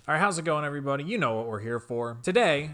Alright, how's it going, everybody? You know what we're here for.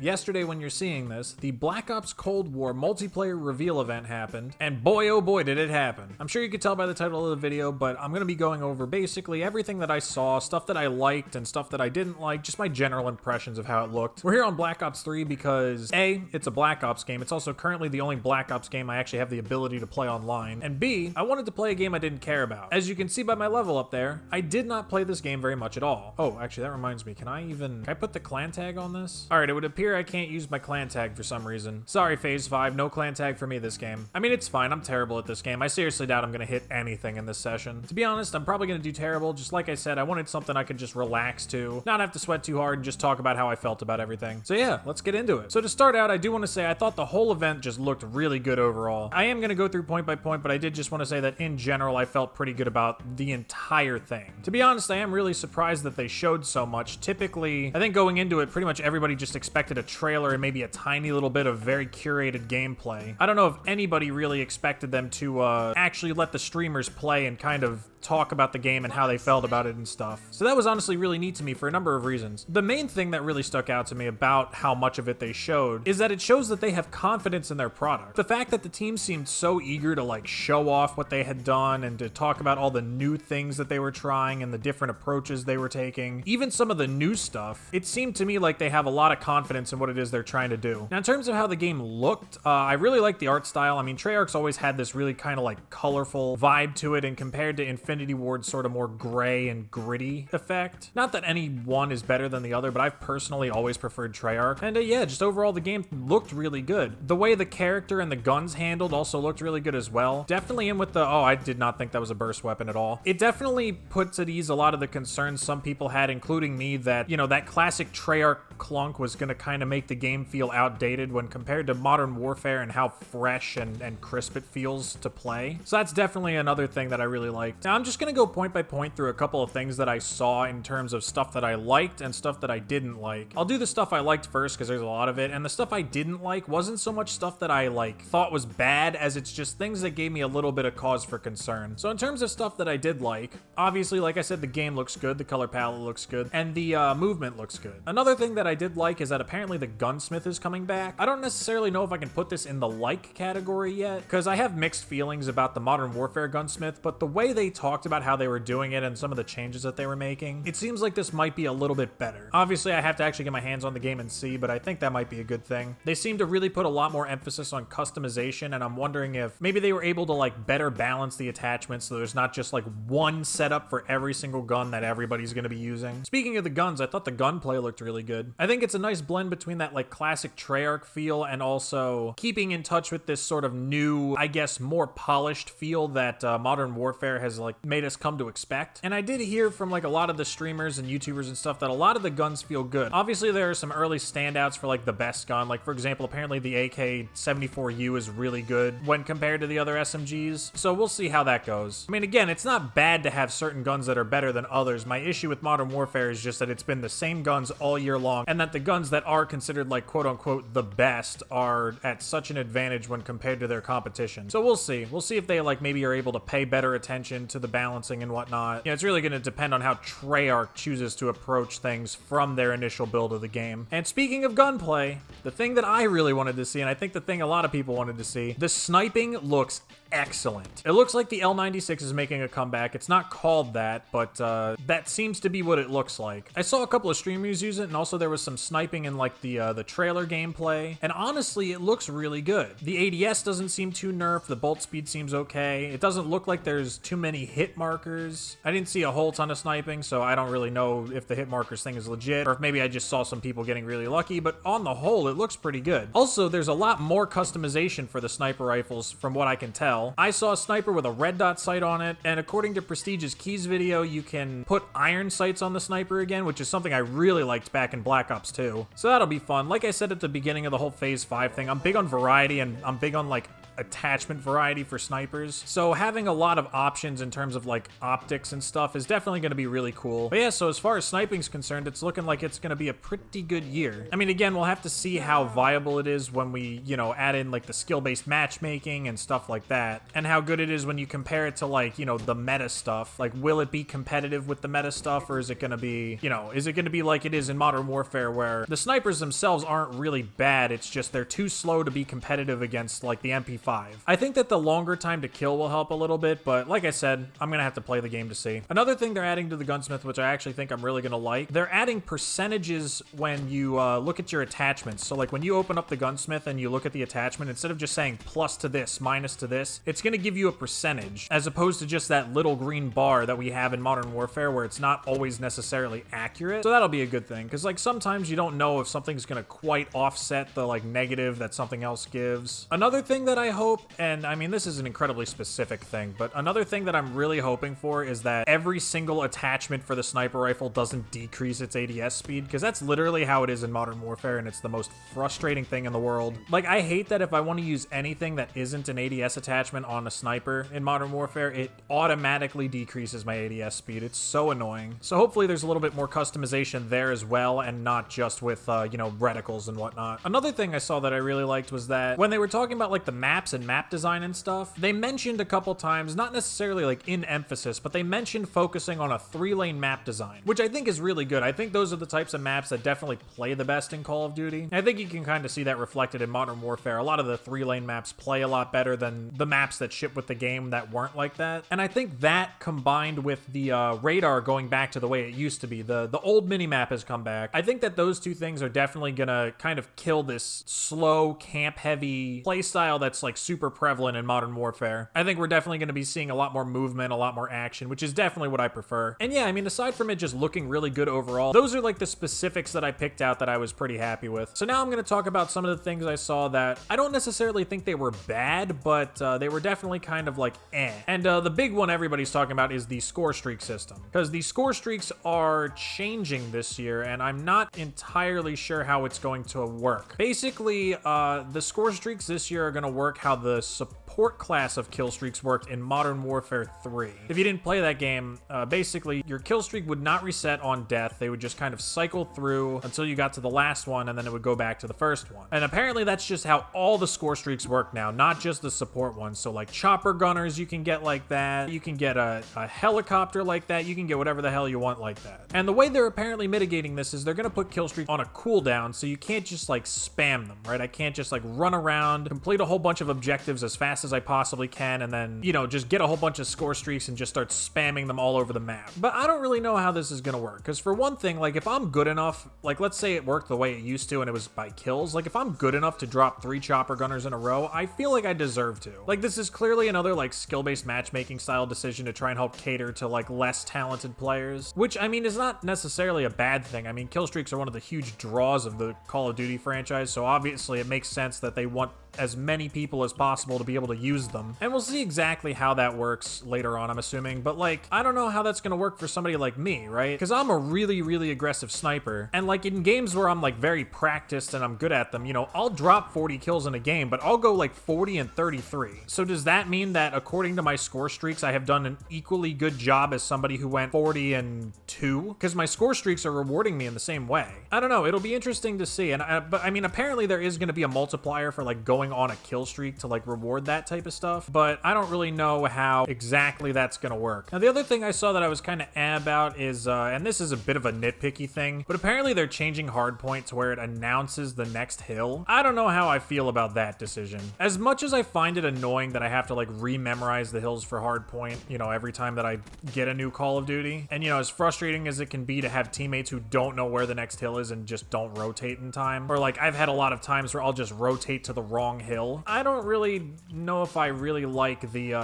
Yesterday when you're seeing this, the Black Ops Cold War multiplayer reveal event happened, and boy oh boy did it happen. I'm sure you could tell by the title of the video, but I'm gonna be going over basically everything that I saw, stuff that I liked and stuff that I didn't like, just my general impressions of how it looked. We're here on Black Ops 3 because A, it's a Black Ops game, it's also currently the only Black Ops game I actually have the ability to play online, and B, I wanted to play a game I didn't care about. As you can see by my level up there, I did not play this game very much at all. Oh, actually that reminds me, can I put the clan tag on this? All right, it would appear I can't use my clan tag for some reason. Sorry, Phase 5, no clan tag for me this game. I mean, it's fine, I'm terrible at this game. I seriously doubt I'm gonna hit anything in this session. To be honest, I'm probably gonna do terrible. Just like I said, I wanted something I could just relax to, not have to sweat too hard and just talk about how I felt about everything. So yeah, let's get into it. So to start out, I do want to say I thought the whole event just looked really good overall. I am gonna go through point by point, but I did just want to say that in general, I felt pretty good about the entire thing. To be honest, I am really surprised that they showed so much. Typically, I think going into it, pretty much everybody just expected a trailer and maybe a tiny little bit of very curated gameplay. I don't know if anybody really expected them to actually let the streamers play and kind of talk about the game and how they felt about it and stuff. So that was honestly really neat to me for a number of reasons. The main thing that really stuck out to me about how much of it they showed is that it shows that they have confidence in their product. The fact that the team seemed so eager to like show off what they had done and to talk about all the new things that they were trying and the different approaches they were taking, even some of the new stuff, it seemed to me like they have a lot of confidence in what it is they're trying to do. Now in terms of how the game looked, I really liked the art style. I mean, Treyarch's always had this really kind of like colorful vibe to it, and compared to Infinity Ward's sort of more gray and gritty effect. Not that any one is better than the other, but I've personally always preferred Treyarch. And yeah, just overall the game looked really good. The way the character and the guns handled also looked really good as well. Definitely in with the, oh, I did not think that was a burst weapon at all. It definitely puts at ease a lot of the concerns some people had, including me, that, you know, that classic Treyarch clunk was going to kind of make the game feel outdated when compared to Modern Warfare and how fresh and crisp it feels to play. So that's definitely another thing that I really liked. Now I'm just going to go point by point through a couple of things that I saw in terms of stuff that I liked and stuff that I didn't like. I'll do the stuff I liked first because there's a lot of it, and the stuff I didn't like wasn't so much stuff that I like thought was bad as it's just things that gave me a little bit of cause for concern. So in terms of stuff that I did like, obviously, like I said, the game looks good, the color palette looks good, and the movement looks good. Another thing that I did like is that apparently the gunsmith is coming back. I don't necessarily know if I can put this in the like category yet, because I have mixed feelings about the Modern Warfare gunsmith, but the way they talked about how they were doing it and some of the changes that they were making, it seems like this might be a little bit better. Obviously, I have to actually get my hands on the game and see, but I think that might be a good thing. They seem to really put a lot more emphasis on customization, and I'm wondering if maybe they were able to like better balance the attachments so there's not just like one setup for every single gun that everybody's going to be using. Speaking of the guns, I thought the gunplay looked really good. I think it's a nice blend between that like classic Treyarch feel and also keeping in touch with this sort of new, I guess, more polished feel that Modern Warfare has like made us come to expect. And I did hear from like a lot of the streamers and YouTubers and stuff that a lot of the guns feel good. Obviously, there are some early standouts for like the best gun. Like for example, apparently the AK-74U is really good when compared to the other SMGs. So we'll see how that goes. I mean, again, it's not bad to have certain guns that are better than others. My issue with Modern Warfare is just that it's been the same guns all year long, and that the guns that are considered like quote unquote the best are at such an advantage when compared to their competition. So we'll see. We'll see if they like maybe are able to pay better attention to the balancing and whatnot. You know, it's really going to depend on how Treyarch chooses to approach things from their initial build of the game. And speaking of gunplay, the thing that I really wanted to see, and I think the thing a lot of people wanted to see, the sniping looks excellent. It looks like the L96 is making a comeback. It's not called that, but that seems to be what it looks like. I saw a couple of streamers use it, and also there was some sniping in like the trailer gameplay, and honestly, it looks really good. The ADS doesn't seem too nerfed. The bolt speed seems okay. It doesn't look like there's too many hit markers. I didn't see a whole ton of sniping, so I don't really know if the hit markers thing is legit, or if maybe I just saw some people getting really lucky, but on the whole, it looks pretty good. Also, there's a lot more customization for the sniper rifles from what I can tell. I saw a sniper with a red dot sight on it, and according to Prestige's Keys video, you can put iron sights on the sniper again, which is something I really liked back in Black Ops 2. So that'll be fun. Like I said at the beginning of the whole Phase 5 thing, I'm big on variety, and I'm big on like attachment variety for snipers. So having a lot of options in terms of like optics and stuff is definitely going to be really cool. But yeah, so as far as sniping's concerned, it's looking like it's going to be a pretty good year. I mean, again, we'll have to see how viable it is when we, you know, add in like the skill-based matchmaking and stuff like that, and how good it is when you compare it to like, you know, the meta stuff. Like, will it be competitive with the meta stuff, or is it going to be, you know, is it going to be like it is in Modern Warfare where the snipers themselves aren't really bad, it's just they're too slow to be competitive against like the MP5. I think that the longer time to kill will help a little bit, but like I said, I'm gonna have to play the game to see. Another thing they're adding to the gunsmith, which I actually think I'm really gonna like, they're adding percentages when you look at your attachments. So like when you open up the gunsmith and you look at the attachment, instead of just saying plus to this, minus to this, it's gonna give you a percentage, as opposed to just that little green bar that we have in Modern Warfare where it's not always necessarily accurate. So that'll be a good thing, because like sometimes you don't know if something's gonna quite offset the like negative that something else gives. Another thing that I hope, and I mean this is an incredibly specific thing, but another thing that I'm really hoping for is that every single attachment for the sniper rifle doesn't decrease its ADS speed, because that's literally how it is in Modern Warfare, and it's the most frustrating thing in the world. Like, I hate that if I want to use anything that isn't an ADS attachment on a sniper in Modern Warfare, it automatically decreases my ADS speed. It's so annoying. So hopefully there's a little bit more customization there as well, and not just with, you know, reticles and whatnot. Another thing I saw that I really liked was that when they were talking about like the maps and map design and stuff, they mentioned a couple times, not necessarily like in emphasis, but they mentioned focusing on a 3-lane map design, which I think is really good. I think those are the types of maps that definitely play the best in Call of Duty. I think you can kind of see that reflected in Modern Warfare. A lot of the 3-lane maps play a lot better than the maps that ship with the game that weren't like that. And I think that combined with the radar going back to the way it used to be, the old minimap has come back. I think that those two things are definitely gonna kind of kill this slow, camp-heavy playstyle that's like super prevalent in Modern Warfare. I think we're definitely gonna be seeing a lot more movement, a lot more action, which is definitely what I prefer. And yeah, I mean, aside from it just looking really good overall, those are like the specifics that I picked out that I was pretty happy with. So now I'm gonna talk about some of the things I saw that I don't necessarily think they were bad, but they were definitely kind of like eh. And the big one everybody's talking about is the score streak system, because the score streaks are changing this year, and I'm not entirely sure how it's going to work. Basically, the score streaks this year are going to work how the support class of kill streaks worked in Modern Warfare 3. If you didn't play that game, basically your kill streak would not reset on death. They would just kind of cycle through until you got to the last one, and then it would go back to the first one. And apparently that's just how all the score streaks work now, not just the support ones. So like chopper gunners you can get like that, you can get a helicopter like that, you can get whatever the hell you want like that. And the way they're apparently mitigating this is they're gonna put kill streak on a cooldown, so you can't just like spam them, right? I can't just like run around, complete a whole bunch of objectives as fast as I possibly can, and then, you know, just get a whole bunch of score streaks and just start spamming them all over the map. But I don't really know how this is gonna work, because for one thing, like if I'm good enough, like let's say it worked the way it used to and it was by kills, like if I'm good enough to drop 3 chopper gunners in a row, I feel like I deserve to. Like this is clearly another like skill-based matchmaking style decision to try and help cater to like less talented players, which I mean is not necessarily a bad thing. I mean, kill streaks are one of the huge draws of the Call of Duty franchise, so obviously it makes sense that they want as many people as possible to be able to use them. And we'll see exactly how that works later on, I'm assuming, but like, I don't know how that's gonna work for somebody like me, right? Because I'm a really, really aggressive sniper, and like in games where I'm like very practiced and I'm good at them, you know, I'll drop 40 kills in a game, but I'll go like 40 and 33. So does that mean that according to my score streaks, I have done an equally good job as somebody who went 40 and 2? Because my score streaks are rewarding me in the same way. I don't know, it'll be interesting to see. And but I mean, apparently there is gonna be a multiplier for like going on a kill streak to like reward that type of stuff, but I don't really know how exactly that's gonna work. Now the other thing I saw that I was kind of about is, and this is a bit of a nitpicky thing, but apparently they're changing hardpoint to where it announces the next hill. I don't know how I feel about that decision. As much as I find it annoying that I have to like rememorize the hills for hardpoint, you know, every time that I get a new Call of Duty, and you know, as frustrating as it can be to have teammates who don't know where the next hill is and just don't rotate in time, or like I've had a lot of times where I'll just rotate to the wrong hill. I don't really know if I really like the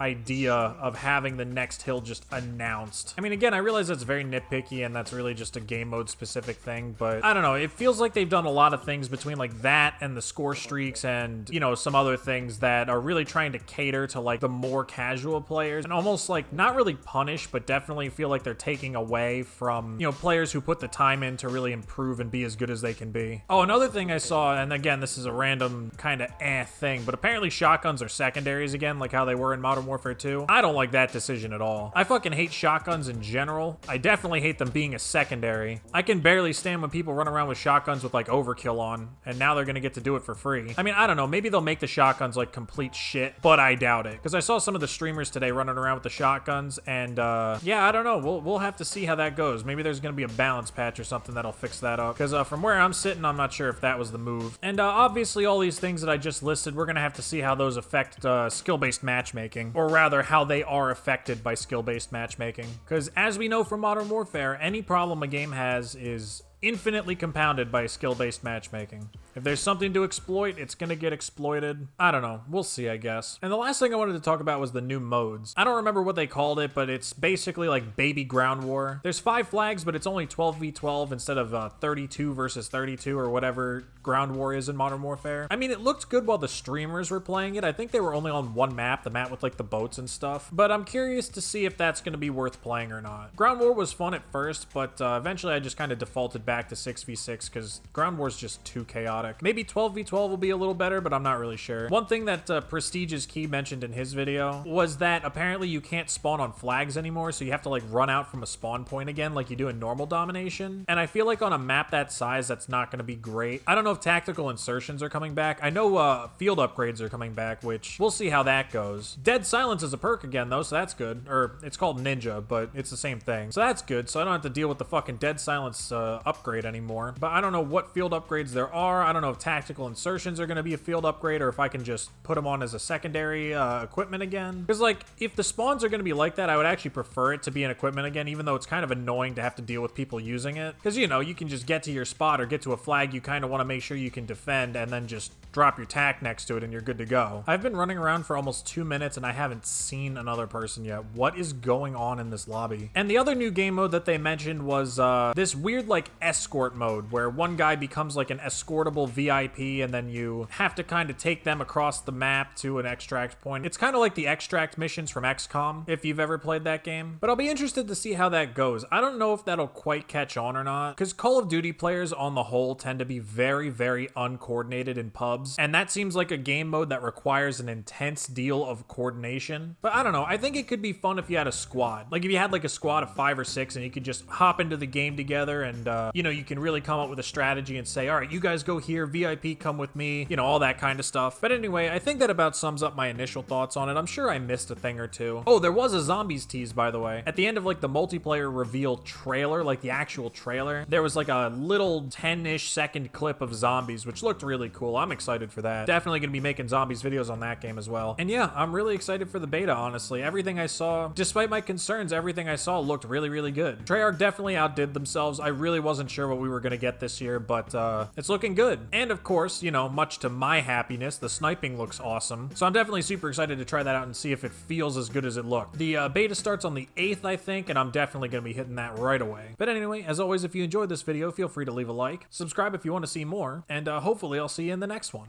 idea of having the next hill just announced. I mean, again, I realize that's very nitpicky and that's really just a game mode specific thing, but I don't know. It feels like they've done a lot of things between like that and the score streaks and, you know, some other things that are really trying to cater to like the more casual players and almost like not really punish, but definitely feel like they're taking away from, you know, players who put the time in to really improve and be as good as they can be. Oh, another thing I saw, and again, this is a random kind of thing, matchmaking, but apparently shotguns are secondaries again, like how they were in Modern Warfare 2. I don't like that decision at all. I fucking hate shotguns in general. I definitely hate them being a secondary. I can barely stand when people run around with shotguns with like overkill on, and now they're gonna get to do it for free. I mean, I don't know, maybe they'll make the shotguns like complete shit, but I doubt it. Because I saw some of the streamers today running around with the shotguns, and yeah, I don't know. We'll have to see how that goes. Maybe there's gonna be a balance patch or something that'll fix that up. Because from where I'm sitting, I'm not sure if that was the move. And obviously all these things that I just listed, we're gonna have to see how those affect skill-based matchmaking, or rather how they are affected by skill-based matchmaking. Because as we know from Modern Warfare, any problem a game has is infinitely compounded by skill-based matchmaking. If there's something to exploit, it's gonna get exploited. I don't know. We'll see, I guess. And the last thing I wanted to talk about was the new modes. I don't remember what they called it, but it's basically like baby ground war. There's 5 flags, but it's only 12v12 instead of 32 versus 32 or whatever ground war is in Modern Warfare. I mean, it looked good while the streamers were playing it. I think they were only on one map, the map with like the boats and stuff. But I'm curious to see if that's gonna be worth playing or not. Ground war was fun at first, but eventually I just kind of defaulted back to 6v6 because ground war is just too chaotic. Maybe 12v12 will be a little better, but I'm not really sure. One thing that Prestige's Key mentioned in his video was that apparently you can't spawn on flags anymore, so you have to like run out from a spawn point again like you do in normal domination. And I feel like on a map that size, that's not going to be great. I don't know if tactical insertions are coming back. I know field upgrades are coming back, which we'll see how that goes. Dead Silence is a perk again though, so that's good. Or it's called Ninja, but it's the same thing. So that's good, so I don't have to deal with the fucking Dead Silence upgrade anymore. But I don't know what field upgrades there are. I don't know if tactical insertions are going to be a field upgrade or if I can just put them on as a secondary equipment again. Because like, if the spawns are going to be like that, I would actually prefer it to be an equipment again, even though it's kind of annoying to have to deal with people using it. Because, you know, you can just get to your spot or get to a flag you kind of want to make sure you can defend and then just drop your tac next to it and you're good to go. I've been running around for almost 2 minutes and I haven't seen another person yet. What is going on in this lobby? And the other new game mode that they mentioned was this weird like escort mode where one guy becomes like an escortable VIP and then you have to kind of take them across the map to an extract point. It's kind of like the extract missions from XCOM, if you've ever played that game. But I'll be interested to see how that goes. I don't know if that'll quite catch on or not, because Call of Duty players on the whole tend to be very, very uncoordinated in pubs, and that seems like a game mode that requires an intense deal of coordination. But I don't know, I think it could be fun if you had a squad. Like if you had like a squad of 5 or 6 and you could just hop into the game together and, you know, you can really come up with a strategy and say, all right, you guys go here, VIP come with me, you know, all that kind of stuff. But anyway, I think that about sums up my initial thoughts on it. I'm sure I missed a thing or two. Oh, there was a zombies tease, by the way. At the end of like the multiplayer reveal trailer, like the actual trailer, there was like a little 10-ish second clip of zombies, which looked really cool. I'm excited for that. Definitely gonna be making zombies videos on that game as well. And yeah, I'm really excited for the beta, honestly. Everything I saw, despite my concerns, everything I saw looked really, really good. Treyarch definitely outdid themselves. I really wasn't sure what we were gonna get this year, but it's looking good. And of course, you know, much to my happiness, the sniping looks awesome. So I'm definitely super excited to try that out and see if it feels as good as it looked. The beta starts on the 8th, I think, and I'm definitely gonna be hitting that right away. But anyway, as always, if you enjoyed this video, feel free to leave a like, subscribe if you want to see more, and hopefully I'll see you in the next one.